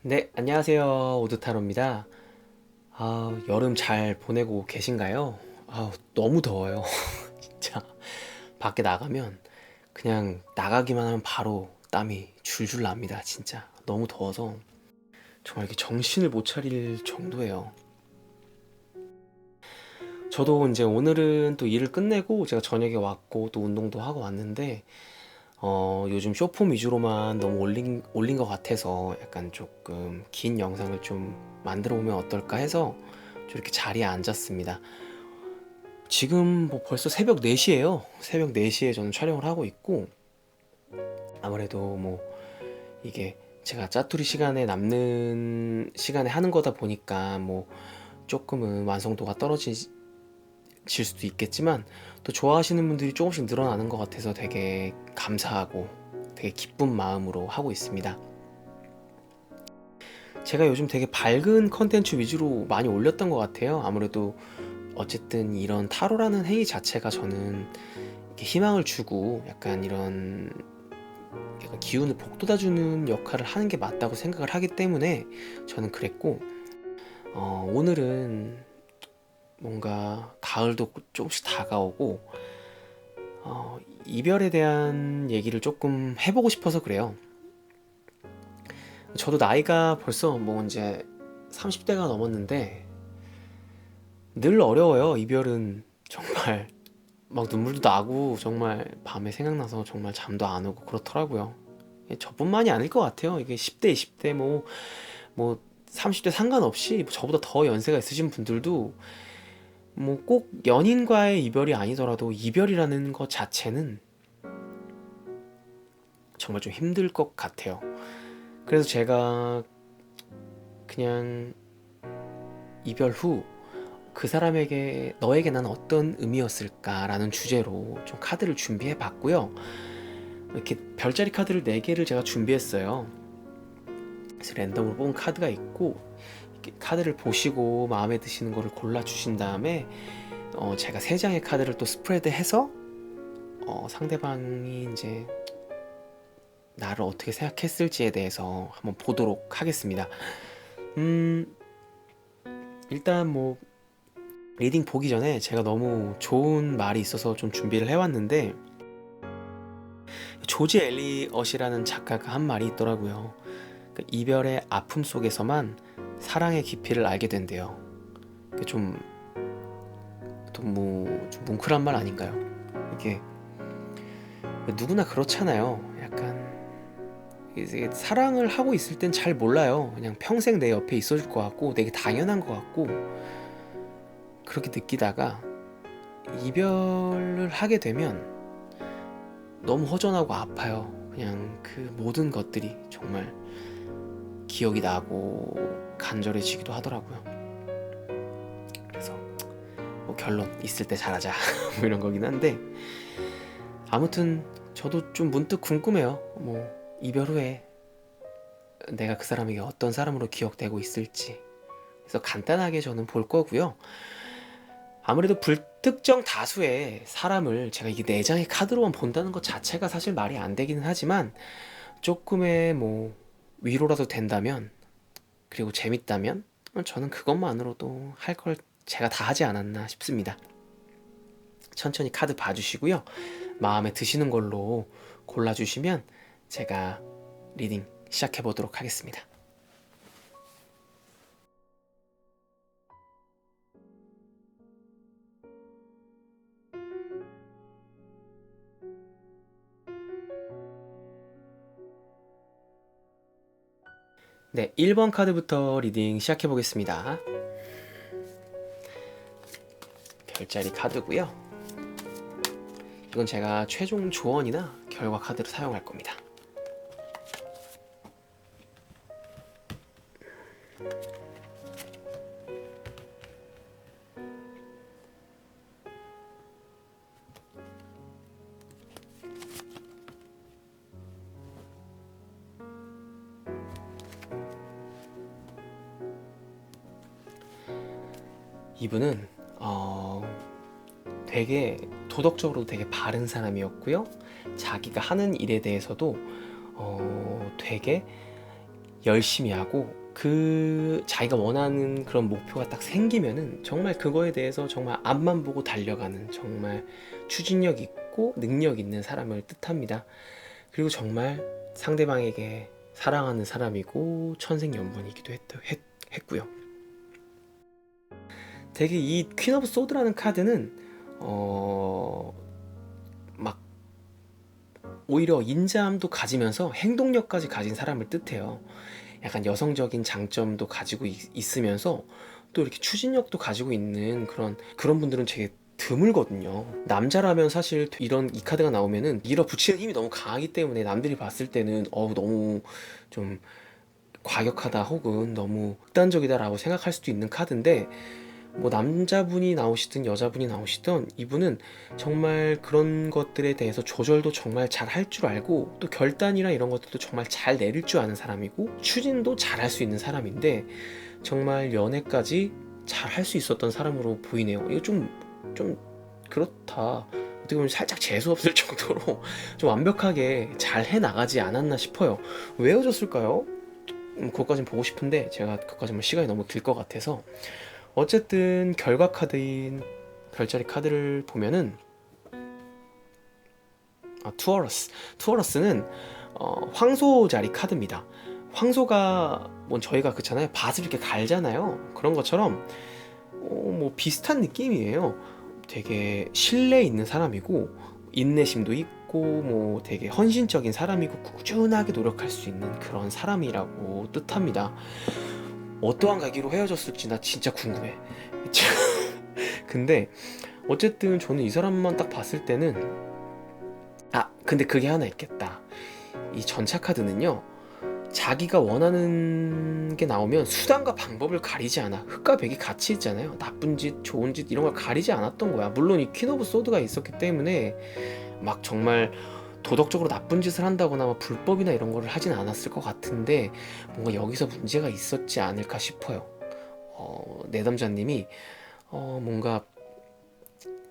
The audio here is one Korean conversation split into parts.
네, 안녕하세요. 오드타로입니다. 여름 잘 보내고 계신가요? 너무 더워요. 진짜. 밖에 나가면 그냥 나가기만 하면 바로 땀이 줄줄 납니다. 진짜. 너무 더워서 정말 이렇게 정신을 못 차릴 정도예요. 저도 이제 오늘은 또 일을 끝내고 제가 저녁에 왔고 또 운동도 하고 왔는데 요즘 쇼폼 위주로만 너무 올린 것 같아서 약간 조금 긴 영상을 좀 만들어 보면 어떨까 해서 좀 이렇게 자리에 앉았습니다. 지금 뭐 벌써 새벽 4시예요. 새벽 4시에 저는 촬영을 하고 있고 아무래도 뭐 이게 제가 짜투리 시간에 남는 시간에 하는 거다 보니까 뭐 조금은 완성도가 떨어질 수도 있겠지만 또 좋아하시는 분들이 조금씩 늘어나는 것 같아서 되게 감사하고 되게 기쁜 마음으로 하고 있습니다. 제가 요즘 되게 밝은 컨텐츠 위주로 많이 올렸던 것 같아요. 아무래도 어쨌든 이런 타로라는 행위 자체가 저는 이렇게 희망을 주고 약간 이런 약간 기운을 북돋아주는 역할을 하는 게 맞다고 생각을 하기 때문에 저는 그랬고, 오늘은 뭔가 가을도 조금씩 다가오고 이별에 대한 얘기를 조금 해보고 싶어서 그래요. 저도 나이가 벌써 뭐 이제 30대가 넘었는데 늘 어려워요. 이별은 정말 막 눈물도 나고 정말 밤에 생각나서 정말 잠도 안 오고 그렇더라고요. 저뿐만이 아닐 것 같아요. 이게 10대, 20대 뭐 30대 상관없이 저보다 더 연세가 있으신 분들도 뭐 꼭 연인과의 이별이 아니더라도 이별이라는 것 자체는 정말 좀 힘들 것 같아요. 그래서 제가 그냥 이별 후 그 사람에게 너에게 난 어떤 의미였을까라는 주제로 좀 카드를 준비해 봤고요. 이렇게 별자리 카드를 4개를 제가 준비했어요. 그래서 랜덤으로 뽑은 카드가 있고 이렇게 카드를 보시고 마음에 드시는 거를 골라 주신 다음에 제가 3장의 카드를 또 스프레드 해서 상대방이 이제 나를 어떻게 생각했을지에 대해서 한번 보도록 하겠습니다. 음, 일단 뭐 리딩 보기 전에 제가 너무 좋은 말이 있어서 좀 준비를 해왔는데 조지 엘리엇이라는 작가가 한 말이 있더라고요. 그 이별의 아픔 속에서만 사랑의 깊이를 알게 된대요. 좀, 좀 뭉클한 말 아닌가요? 이게 누구나 그렇잖아요. 약간 이제 사랑을 하고 있을 땐 잘 몰라요. 그냥 평생 내 옆에 있어줄 것 같고 되게 당연한 것 같고 그렇게 느끼다가 이별을 하게 되면 너무 허전하고 아파요. 그냥 그 모든 것들이 정말 기억이 나고 간절해지기도 하더라고요. 그래서 뭐 결론 있을 때 잘하자 뭐 이런 거긴 한데 아무튼 저도 좀 문득 궁금해요. 뭐 이별 후에 내가 그 사람에게 어떤 사람으로 기억되고 있을지. 그래서 간단하게 저는 볼 거고요. 아무래도 불특정 다수의 사람을 제가 이게 4장의 카드로만 본다는 것 자체가 사실 말이 안 되기는 하지만 조금의 뭐 위로라도 된다면 그리고 재밌다면 저는 그것만으로도 할 걸 제가 다 하지 않았나 싶습니다. 천천히 카드 봐주시고요. 마음에 드시는 걸로 골라주시면 제가 리딩 시작해 보도록 하겠습니다. 네, 1번 카드부터 리딩 시작해 보겠습니다. 별자리 카드고요. 이건 제가 최종 조언이나 결과 카드로 사용할 겁니다. 이분은 되게 도덕적으로 되게 바른 사람이었고요. 자기가 하는 일에 대해서도 되게 열심히 하고 그 자기가 원하는 그런 목표가 딱 생기면은 정말 그거에 대해서 정말 앞만 보고 달려가는 정말 추진력 있고 능력 있는 사람을 뜻합니다. 그리고 정말 상대방에게 사랑하는 사람이고 천생연분이기도 했고요. 되게 이 퀸 오브 소드라는 카드는 막 오히려 인자함도 가지면서 행동력까지 가진 사람을 뜻해요. 약간 여성적인 장점도 가지고 있으면서 또 이렇게 추진력도 가지고 있는 그런 분들은 되게 드물거든요. 남자라면 사실 이런 이 카드가 나오면은 밀어붙이는 힘이 너무 강하기 때문에 남들이 봤을 때는 너무 좀 과격하다 혹은 너무 극단적이다라고 생각할 수도 있는 카드인데, 뭐 남자분이 나오시든 여자분이 나오시든 이분은 정말 그런 것들에 대해서 조절도 정말 잘 할 줄 알고 또 결단이나 이런 것들도 정말 잘 내릴 줄 아는 사람이고 추진도 잘 할 수 있는 사람인데 정말 연애까지 잘 할 수 있었던 사람으로 보이네요. 이거 좀 그렇다, 어떻게 보면 살짝 재수없을 정도로 좀 완벽하게 잘 해나가지 않았나 싶어요. 왜 헤어졌을까요? 그것까진 보고 싶은데 제가 그것까지는 시간이 너무 들 것 같아서. 어쨌든 결과 카드인 별자리 카드를 보면은 투어러스는 황소자리 카드입니다. 황소가 뭐 저희가 그렇잖아요, 밭을 이렇게 갈잖아요. 그런 것처럼 뭐 비슷한 느낌이에요. 되게 신뢰 있는 사람이고 인내심도 있고 뭐 되게 헌신적인 사람이고 꾸준하게 노력할 수 있는 그런 사람이라고 뜻합니다. 어떠한 계기로 헤어졌을지 나 진짜 궁금해. 근데 어쨌든 저는 이 사람만 딱 봤을 때는 근데 그게 하나 있겠다. 이 전차 카드는요, 자기가 원하는 게 나오면 수단과 방법을 가리지 않아. 흑과 백이 같이 있잖아요. 나쁜 짓 좋은 짓 이런 걸 가리지 않았던 거야. 물론 이 퀸 오브 소드가 있었기 때문에 막 정말 도덕적으로 나쁜 짓을 한다거나 막 불법이나 이런 거를 하진 않았을 것 같은데 뭔가 여기서 문제가 있었지 않을까 싶어요. 내담자님이 뭔가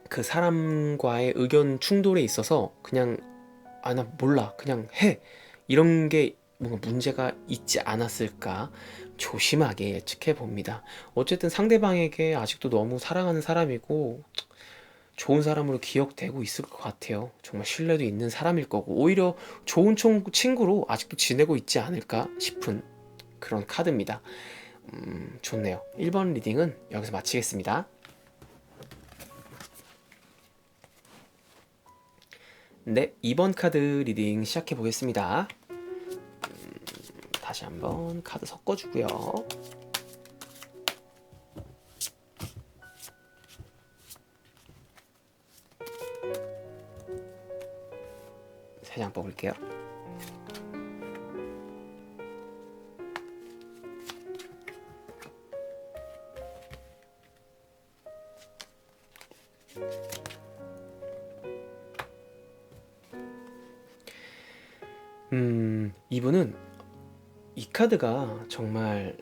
그 사람과의 의견 충돌에 있어서 그냥 나 몰라 그냥 해, 이런 게 뭔가 문제가 있지 않았을까 조심하게 예측해 봅니다. 어쨌든 상대방에게 아직도 너무 사랑하는 사람이고 좋은 사람으로 기억되고 있을 것 같아요. 정말 신뢰도 있는 사람일 거고 오히려 좋은 친구로 아직도 지내고 있지 않을까 싶은 그런 카드입니다. 좋네요. 1번 리딩은 여기서 마치겠습니다. 네, 2번 카드 리딩 시작해 보겠습니다. 다시 한번 카드 섞어주고요. 세 장 뽑을게요. 이분은 이 카드가 정말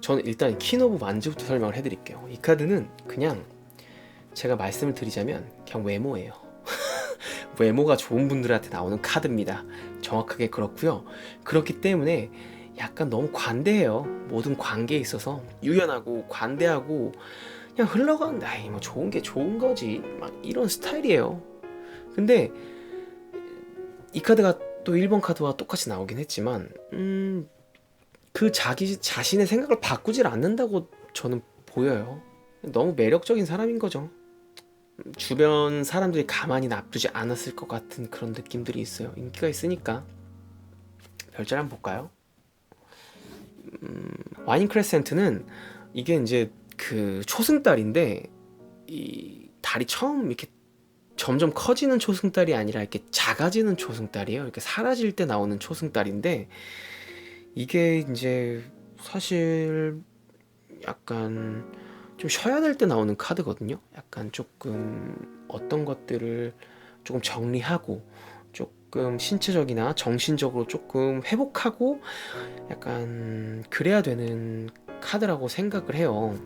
저는 일단 퀸 오브 완즈부터 설명을 해드릴게요. 이 카드는 그냥 제가 말씀을 드리자면 그냥 외모예요. 외모가 좋은 분들한테 나오는 카드입니다. 정확하게 그렇고요. 그렇기 때문에 약간 너무 관대해요. 모든 관계에 있어서 유연하고 관대하고 그냥 흘러가는 뭐 좋은 게 좋은 거지 막 이런 스타일이에요. 근데 이 카드가 또 1번 카드와 똑같이 나오긴 했지만 그 자기 자신의 생각을 바꾸질 않는다고 저는 보여요. 너무 매력적인 사람인 거죠. 주변 사람들이 가만히 놔두지 않았을 것 같은 그런 느낌들이 있어요. 인기가 있으니까. 별자리 한번 볼까요? 와인 크레센트는 이게 이제 그 초승달인데 이 달이 처음 이렇게 점점 커지는 초승달이 아니라 이렇게 작아지는 초승달이에요. 이렇게 사라질 때 나오는 초승달인데 이게 이제 사실 약간 좀 쉬어야 될 때 나오는 카드거든요. 약간 조금 어떤 것들을 조금 정리하고 조금 신체적이나 정신적으로 조금 회복하고 약간 그래야 되는 카드라고 생각을 해요.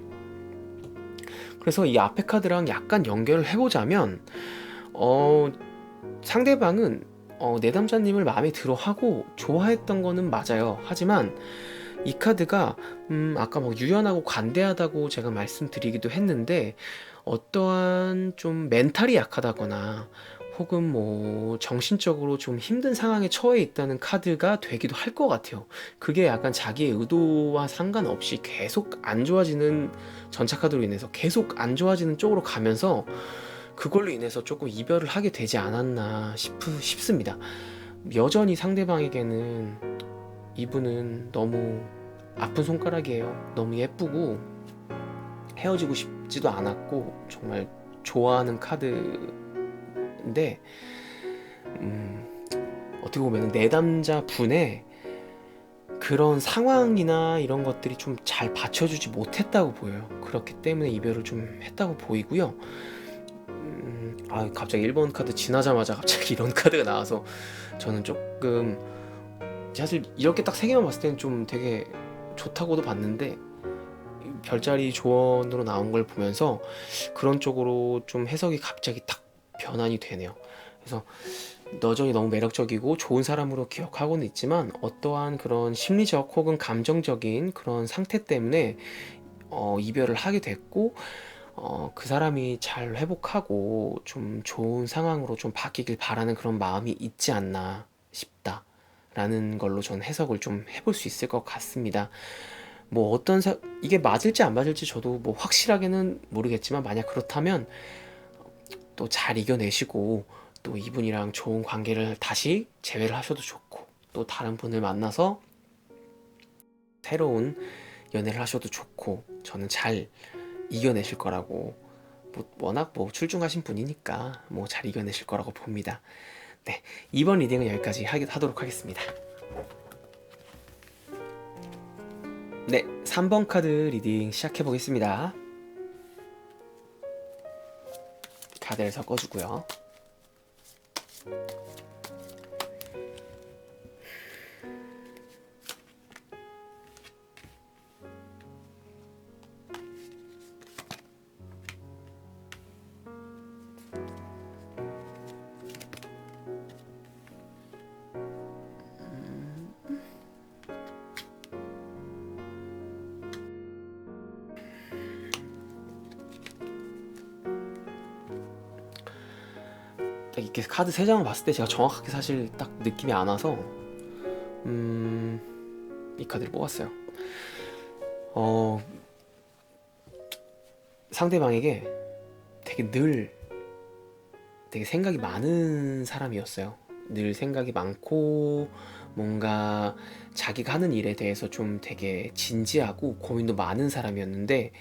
그래서 이 앞에 카드랑 약간 연결을 해보자면 상대방은 내담자님을 마음에 들어하고 좋아했던 거는 맞아요. 하지만 이 카드가 아까 뭐 유연하고 관대하다고 제가 말씀드리기도 했는데, 어떠한 좀 멘탈이 약하다거나 혹은 뭐 정신적으로 좀 힘든 상황에 처해 있다는 카드가 되기도 할 것 같아요. 그게 약간 자기의 의도와 상관없이 계속 안 좋아지는, 전차 카드로 인해서 계속 안 좋아지는 쪽으로 가면서 그걸로 인해서 조금 이별을 하게 되지 않았나 싶습니다. 여전히 상대방에게는 이분은 너무 아픈 손가락이에요. 너무 예쁘고 헤어지고 싶지도 않았고 정말 좋아하는 카드인데, 어떻게 보면 내담자 분의 그런 상황이나 이런 것들이 좀 잘 받쳐주지 못했다고 보여요. 그렇기 때문에 이별을 좀 했다고 보이고요. 갑자기 1번 카드 지나자마자 갑자기 이런 카드가 나와서 저는 조금, 사실 이렇게 딱 3개만 봤을 때는 좀 되게 좋다고도 봤는데, 별자리 조언으로 나온 걸 보면서 그런 쪽으로 좀 해석이 갑자기 딱 변환이 되네요. 그래서 여전히 너무 매력적이고 좋은 사람으로 기억하고는 있지만, 어떠한 그런 심리적 혹은 감정적인 그런 상태 때문에 이별을 하게 됐고, 그 사람이 잘 회복하고 좀 좋은 상황으로 좀 바뀌길 바라는 그런 마음이 있지 않나 싶다 라는 걸로 저는 해석을 좀 해볼 수 있을 것 같습니다. 뭐 이게 맞을지 안 맞을지 저도 뭐 확실하게는 모르겠지만, 만약 그렇다면 또 잘 이겨내시고 또 이분이랑 좋은 관계를 다시 재회를 하셔도 좋고, 또 다른 분을 만나서 새로운 연애를 하셔도 좋고, 저는 잘 이겨내실 거라고, 뭐 워낙 뭐 출중하신 분이니까 뭐 잘 이겨내실 거라고 봅니다. 네, 이번 리딩은 여기까지 하도록 하겠습니다. 네, 3번 카드 리딩 시작해 보겠습니다. 카드를 섞어주고요. 이렇게 카드 3장을 봤을 때 제가 정확하게 사실 딱 느낌이 안 와서 이 카드를 뽑았어요. 상대방에게 되게 생각이 많은 사람이었어요. 늘 생각이 많고 뭔가 자기가 하는 일에 대해서 좀 되게 진지하고 고민도 많은 사람이었는데,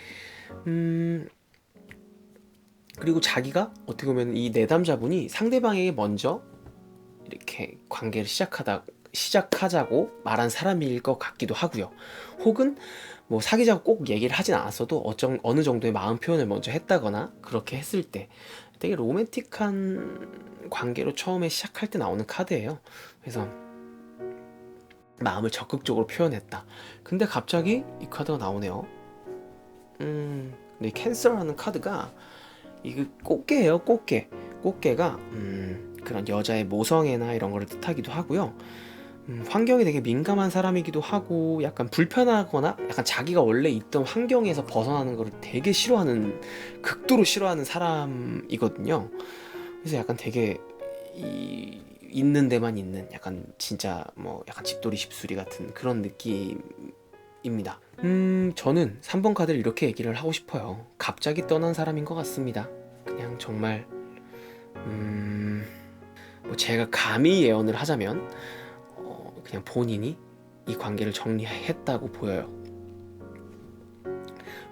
그리고 자기가 어떻게 보면 이 내담자분이 상대방에게 먼저 이렇게 관계를 시작하자고 말한 사람일 것 같기도 하고요. 혹은 뭐 사귀자고 꼭 얘기를 하진 않았어도 어느 정도의 마음 표현을 먼저 했다거나, 그렇게 했을 때 되게 로맨틱한 관계로 처음에 시작할 때 나오는 카드예요. 그래서 마음을 적극적으로 표현했다. 근데 갑자기 이 카드가 나오네요. 근데 캔슬하는 카드가 이거 꽃게예요. 꽃게가 그런 여자의 모성애나 이런 거를 뜻하기도 하고요. 환경에 되게 민감한 사람이기도 하고, 약간 불편하거나 약간 자기가 원래 있던 환경에서 벗어나는 거를 되게 싫어하는, 극도로 싫어하는 사람이거든요. 그래서 약간 되게 있는 데만 있는, 약간 진짜 뭐 약간 집돌이 집수리 같은 그런 느낌입니다. 저는 3번 카드를 이렇게 얘기를 하고 싶어요. 갑자기 떠난 사람인 것 같습니다. 그냥 정말 뭐 제가 감히 예언을 하자면 그냥 본인이 이 관계를 정리했다고 보여요.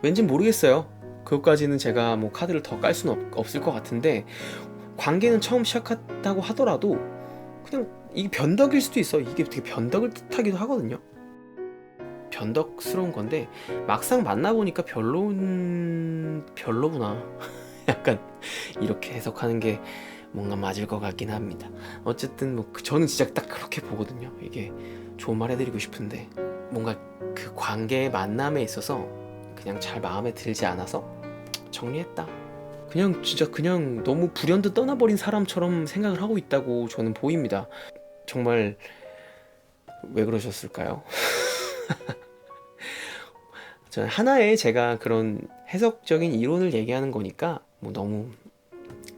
왠진 모르겠어요. 그것까지는 제가 뭐 카드를 더 깔 수는 없을 것 같은데, 관계는 처음 시작했다고 하더라도 그냥 이게 변덕일 수도 있어. 이게 되게 변덕을 뜻하기도 하거든요. 변덕스러운 건데 막상 만나보니까 별로구나 약간 이렇게 해석하는 게 뭔가 맞을 것 같긴 합니다. 어쨌든 뭐 저는 진짜 딱 그렇게 보거든요. 이게 좋은 말 해드리고 싶은데, 뭔가 그 관계의 만남에 있어서 그냥 잘 마음에 들지 않아서 정리했다, 그냥 진짜 그냥 너무 불현듯 떠나버린 사람처럼 생각을 하고 있다고 저는 보입니다. 정말 왜 그러셨을까요? 저는 하나의 제가 그런 해석적인 이론을 얘기하는 거니까 뭐 너무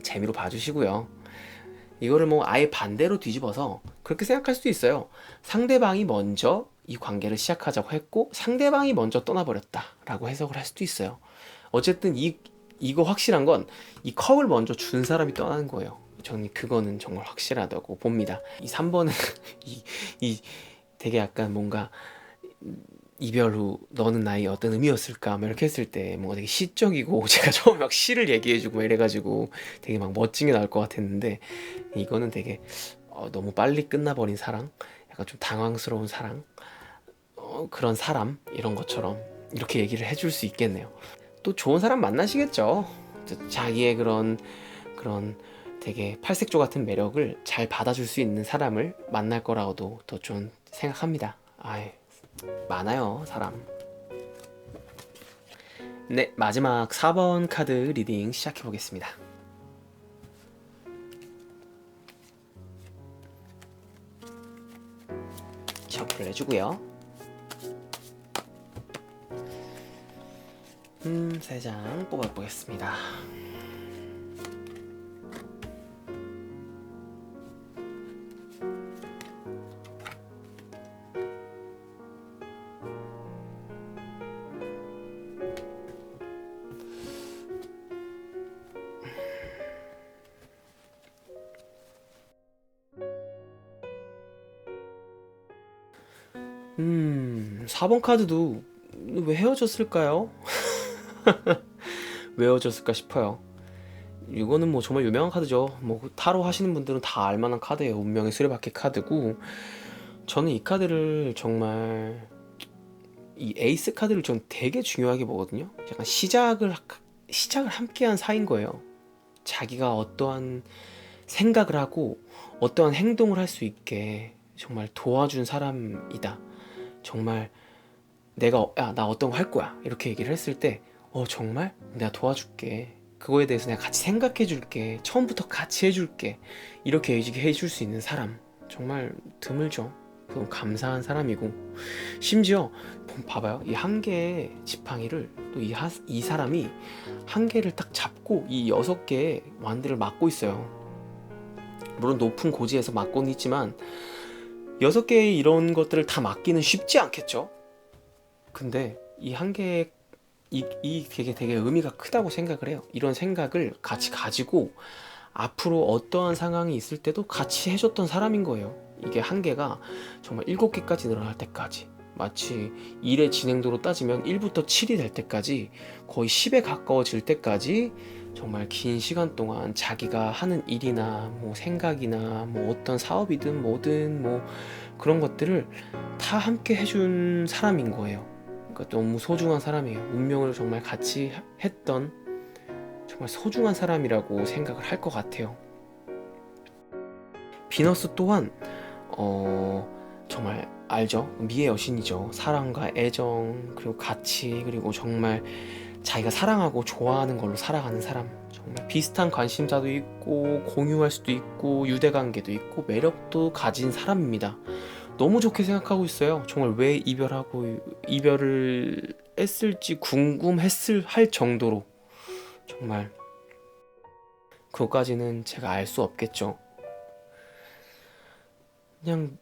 재미로 봐주시고요. 이거를 뭐 아예 반대로 뒤집어서 그렇게 생각할 수도 있어요. 상대방이 먼저 이 관계를 시작하자고 했고 상대방이 먼저 떠나버렸다 라고 해석을 할 수도 있어요. 어쨌든 이거 확실한 건 이 컵을 먼저 준 사람이 떠나는 거예요. 저는 그거는 정말 확실하다고 봅니다. 이 3번은 이 되게 약간 뭔가 이별 후 너는 나의 어떤 의미였을까 막 이렇게 했을 때 뭔가 되게 시적이고 제가 처음에 막 시를 얘기해주고 이래가지고 되게 막 멋진 게 나올 것 같았는데 이거는 되게 너무 빨리 끝나버린 사랑, 약간 좀 당황스러운 사랑, 그런 사람 이런 것처럼 이렇게 얘기를 해줄 수 있겠네요. 또 좋은 사람 만나시겠죠. 자기의 그런 되게 팔색조 같은 매력을 잘 받아줄 수 있는 사람을 만날 거라고도 더 좀 생각합니다. 아이, 많아요 사람. 네, 마지막 4번 카드 리딩 시작해 보겠습니다. 셔플을 해주고요. 3장 뽑아보겠습니다. 음, 4번 카드도 왜 헤어졌을까요? 왜 헤어졌을까 싶어요. 이거는 뭐 정말 유명한 카드죠. 뭐 타로 하시는 분들은 다 알만한 카드예요. 운명의 수레바퀴 카드고, 저는 이 카드를 정말 이 에이스 카드를 전 되게 중요하게 보거든요. 약간 시작을 함께한 사이인 거예요. 자기가 어떠한 생각을 하고 어떠한 행동을 할 수 있게 정말 도와준 사람이다. 정말 내가 야, 나 어떤 거 할 거야 이렇게 얘기를 했을 때 정말 내가 도와줄게, 그거에 대해서 내가 같이 생각해 줄게, 처음부터 같이 해줄게, 이렇게 얘기해 줄 수 있는 사람 정말 드물죠. 그럼 감사한 사람이고, 심지어 봐봐요. 이 한 개의 지팡이를 또 이 사람이 한 개를 딱 잡고 이 6개의 완들을 막고 있어요. 물론 높은 고지에서 막고는 있지만 6개의 이런 것들을 다 막기는 쉽지 않겠죠. 근데 이 한 개의 이 되게 의미가 크다고 생각을 해요. 이런 생각을 같이 가지고 앞으로 어떠한 상황이 있을 때도 같이 해줬던 사람인 거예요. 이게 한 개가 정말 7개까지 늘어날 때까지, 마치 1의 진행도로 따지면 1부터 7이 될 때까지 거의 10에 가까워질 때까지 정말 긴 시간 동안 자기가 하는 일이나 뭐 생각이나 뭐 어떤 사업이든 뭐든 뭐 그런 것들을 다 함께 해준 사람인 거예요. 그러니까 너무 소중한 사람이에요. 운명을 정말 같이 했던 정말 소중한 사람이라고 생각을 할 것 같아요. 비너스 또한 정말 알죠? 미의 여신이죠. 사랑과 애정, 그리고 가치, 그리고 정말 자기가 사랑하고 좋아하는 걸로 살아가는 사람. 정말 비슷한 관심사도 있고 공유할 수도 있고 유대관계도 있고 매력도 가진 사람입니다. 너무 좋게 생각하고 있어요. 정말 왜 이별을 했을지 할 정도로 정말 그것까지는 제가 알 수 없겠죠. 그냥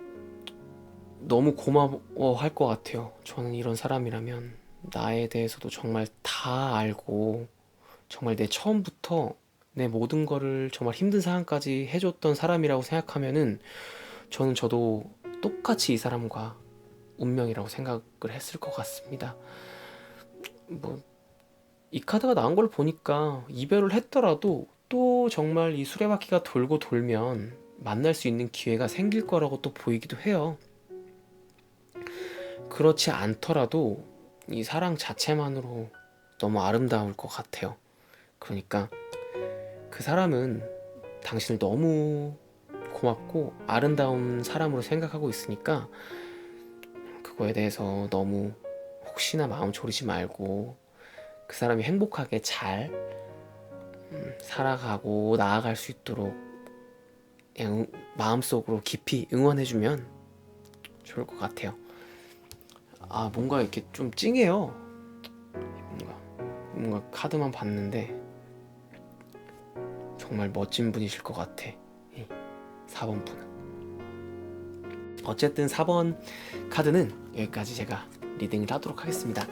너무 고마워할 것 같아요. 저는 이런 사람이라면 나에 대해서도 정말 다 알고 정말 내 처음부터 내 모든 거를 정말 힘든 상황까지 해줬던 사람이라고 생각하면은 저도 똑같이 이 사람과 운명이라고 생각을 했을 것 같습니다. 뭐 이 카드가 나온 걸 보니까 이별을 했더라도 또 정말 이 수레바퀴가 돌고 돌면 만날 수 있는 기회가 생길 거라고 또 보이기도 해요. 그렇지 않더라도 이 사랑 자체만으로 너무 아름다울 것 같아요. 그러니까 그 사람은 당신을 너무 고맙고 아름다운 사람으로 생각하고 있으니까 그거에 대해서 너무 혹시나 마음 졸이지 말고 그 사람이 행복하게 잘 살아가고 나아갈 수 있도록 그냥 마음속으로 깊이 응원해주면 좋을 것 같아요. 아, 뭔가 이렇게 좀 찡해요. 뭔가 카드만 봤는데 정말 멋진 분이실 것 같아. 이 4번 분은. 어쨌든 4번 카드는 여기까지 제가 리딩을 하도록 하겠습니다.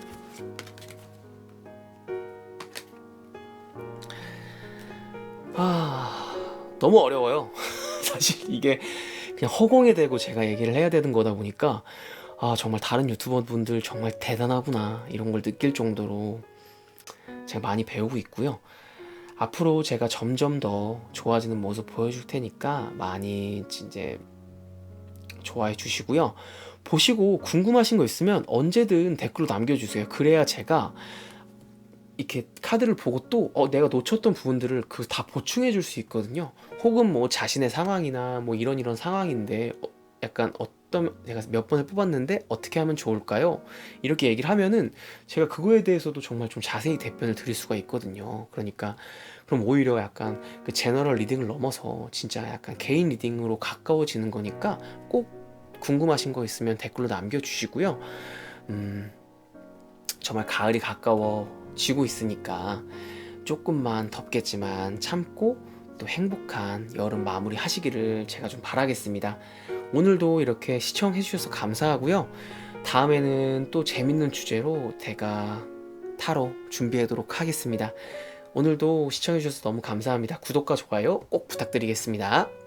너무 어려워요. 사실 이게 그냥 허공에 대고 제가 얘기를 해야 되는 거다 보니까 정말 다른 유튜버 분들 정말 대단하구나 이런 걸 느낄 정도로 제가 많이 배우고 있고요. 앞으로 제가 점점 더 좋아지는 모습 보여줄 테니까 많이 이제 좋아해 주시고요. 보시고 궁금하신 거 있으면 언제든 댓글로 남겨주세요. 그래야 제가 이렇게 카드를 보고 또 내가 놓쳤던 부분들을 다 보충해 줄 수 있거든요. 혹은 뭐 자신의 상황이나 뭐 이런 상황인데 약간 제가 몇 번을 뽑았는데 어떻게 하면 좋을까요? 이렇게 얘기를 하면은 제가 그거에 대해서도 정말 좀 자세히 답변을 드릴 수가 있거든요. 그러니까 그럼 오히려 약간 그 제너럴 리딩을 넘어서 진짜 약간 개인 리딩으로 가까워지는 거니까 꼭 궁금하신 거 있으면 댓글로 남겨주시고요. 정말 가을이 가까워지고 있으니까 조금만 덥겠지만 참고 또 행복한 여름 마무리 하시기를 제가 좀 바라겠습니다. 오늘도 이렇게 시청해 주셔서 감사하고요. 다음에는 또 재밌는 주제로 제가 타로 준비하도록 하겠습니다. 오늘도 시청해 주셔서 너무 감사합니다. 구독과 좋아요 꼭 부탁드리겠습니다.